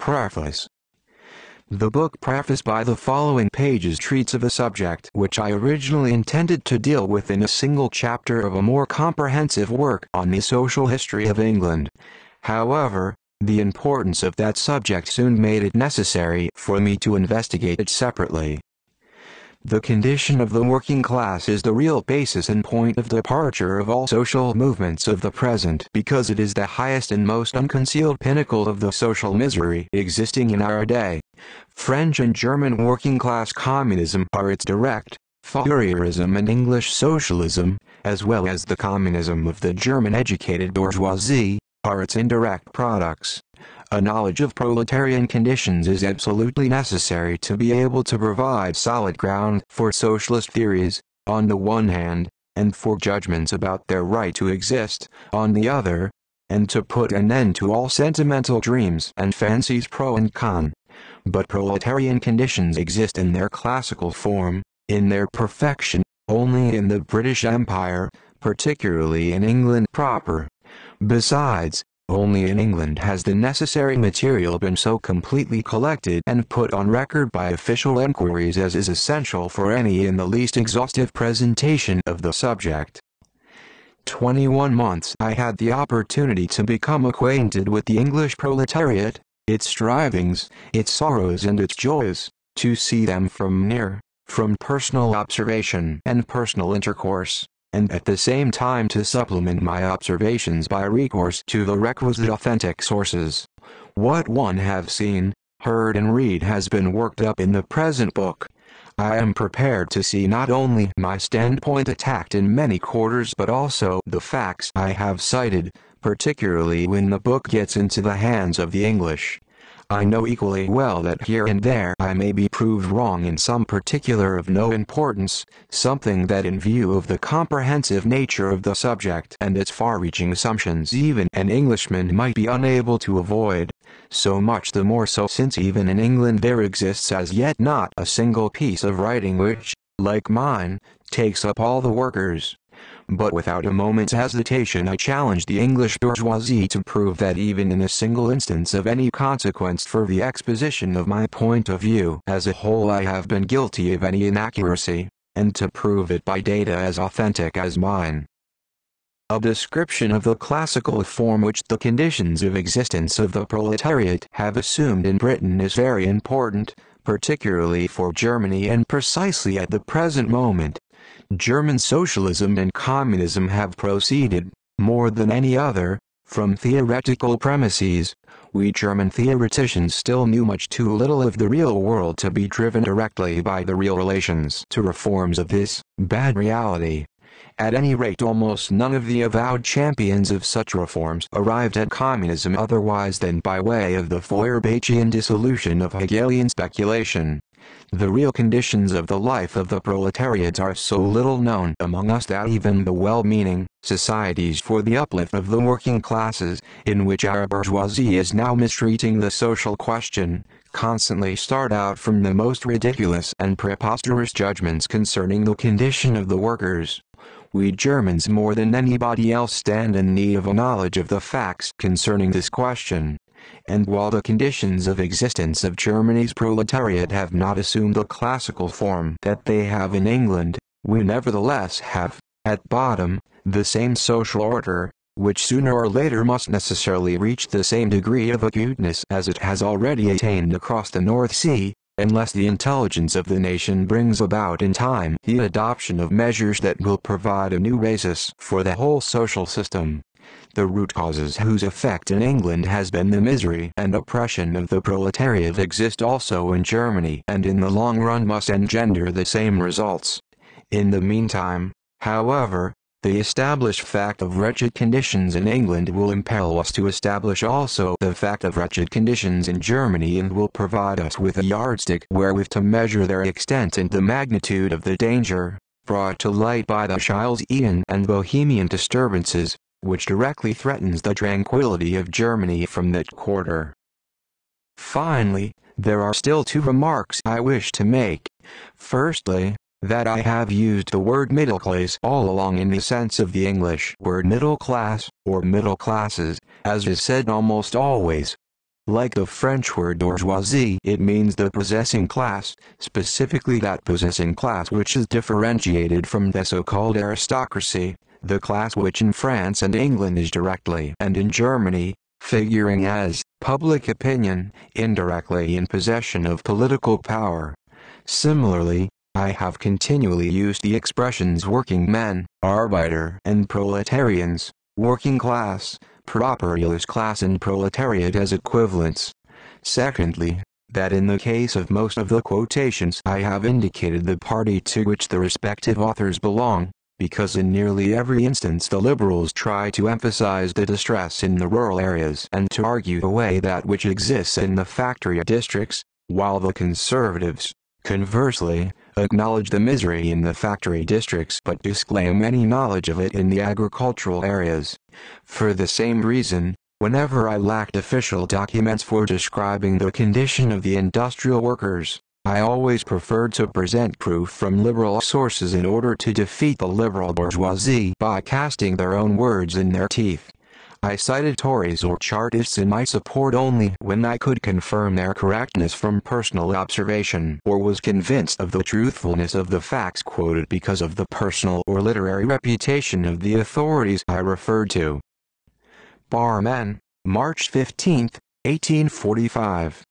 Preface. The book prefaced by the following pages treats of a subject which I originally intended to deal with in a single chapter of a more comprehensive work on the social history of England. However, the importance of that subject soon made it necessary for me to investigate it separately. The condition of the working class is the real basis and point of departure of all social movements of the present because it is the highest and most unconcealed pinnacle of the social misery existing in our day. French and German working class communism are its direct, Fourierism and English socialism, as well as the communism of the German educated bourgeoisie, are its indirect products. A knowledge of proletarian conditions is absolutely necessary to be able to provide solid ground for socialist theories, on the one hand, and for judgments about their right to exist, on the other, and to put an end to all sentimental dreams and fancies pro and con. But proletarian conditions exist in their classical form, in their perfection, only in the British Empire, particularly in England proper. Besides, only in England has the necessary material been so completely collected and put on record by official enquiries as is essential for any in the least exhaustive presentation of the subject. 21 months I had the opportunity to become acquainted with the English proletariat, its strivings, its sorrows and its joys, to see them from near, from personal observation and personal intercourse, and at the same time to supplement my observations by recourse to the requisite authentic sources. What one have seen, heard and read has been worked up in the present book. I am prepared to see not only my standpoint attacked in many quarters but also the facts I have cited, particularly when the book gets into the hands of the English. I know equally well that here and there I may be proved wrong in some particular of no importance, something that in view of the comprehensive nature of the subject and its far-reaching assumptions even an Englishman might be unable to avoid, so much the more so since even in England there exists as yet not a single piece of writing which, like mine, takes up all the workers. But without a moment's hesitation I challenge the English bourgeoisie to prove that even in a single instance of any consequence for the exposition of my point of view as a whole I have been guilty of any inaccuracy, and to prove it by data as authentic as mine. A description of the classical form which the conditions of existence of the proletariat have assumed in Britain is very important, particularly for Germany and precisely at the present moment. German socialism and communism have proceeded, more than any other, from theoretical premises. We German theoreticians still knew much too little of the real world to be driven directly by the real relations to reforms of this bad reality. At any rate almost none of the avowed champions of such reforms arrived at communism otherwise than by way of the Feuerbachian dissolution of Hegelian speculation. The real conditions of the life of the proletariat are so little known among us that even the well-meaning societies for the uplift of the working classes, in which our bourgeoisie is now mistreating the social question, constantly start out from the most ridiculous and preposterous judgments concerning the condition of the workers. We Germans more than anybody else stand in need of a knowledge of the facts concerning this question. And while the conditions of existence of Germany's proletariat have not assumed the classical form that they have in England, we nevertheless have, at bottom, the same social order, which sooner or later must necessarily reach the same degree of acuteness as it has already attained across the North Sea, unless the intelligence of the nation brings about in time the adoption of measures that will provide a new basis for the whole social system. The root causes whose effect in England has been the misery and oppression of the proletariat exist also in Germany and in the long run must engender the same results. In the meantime, however, the established fact of wretched conditions in England will impel us to establish also the fact of wretched conditions in Germany and will provide us with a yardstick wherewith to measure their extent and the magnitude of the danger, brought to light by the Chilean and Bohemian disturbances, which directly threatens the tranquility of Germany from that quarter. Finally, there are still two remarks I wish to make. Firstly, that I have used the word middle class all along in the sense of the English word middle class, or middle classes, as is said almost always. Like the French word bourgeoisie, it means the possessing class, specifically that possessing class which is differentiated from the so-called aristocracy, the class which in France and England is directly, and in Germany, figuring as public opinion, indirectly in possession of political power. Similarly, I have continually used the expressions working men, Arbeiter, and proletarians, working class, propertieless class, and proletariat as equivalents. Secondly, that in the case of most of the quotations I have indicated the party to which the respective authors belong, because in nearly every instance the liberals try to emphasize the distress in the rural areas and to argue away that which exists in the factory districts, while the conservatives, conversely, acknowledge the misery in the factory districts but disclaim any knowledge of it in the agricultural areas. For the same reason, whenever I lacked official documents for describing the condition of the industrial workers, I always preferred to present proof from liberal sources in order to defeat the liberal bourgeoisie by casting their own words in their teeth. I cited Tories or Chartists in my support only when I could confirm their correctness from personal observation or was convinced of the truthfulness of the facts quoted because of the personal or literary reputation of the authorities I referred to. Barmen, March 15, 1845.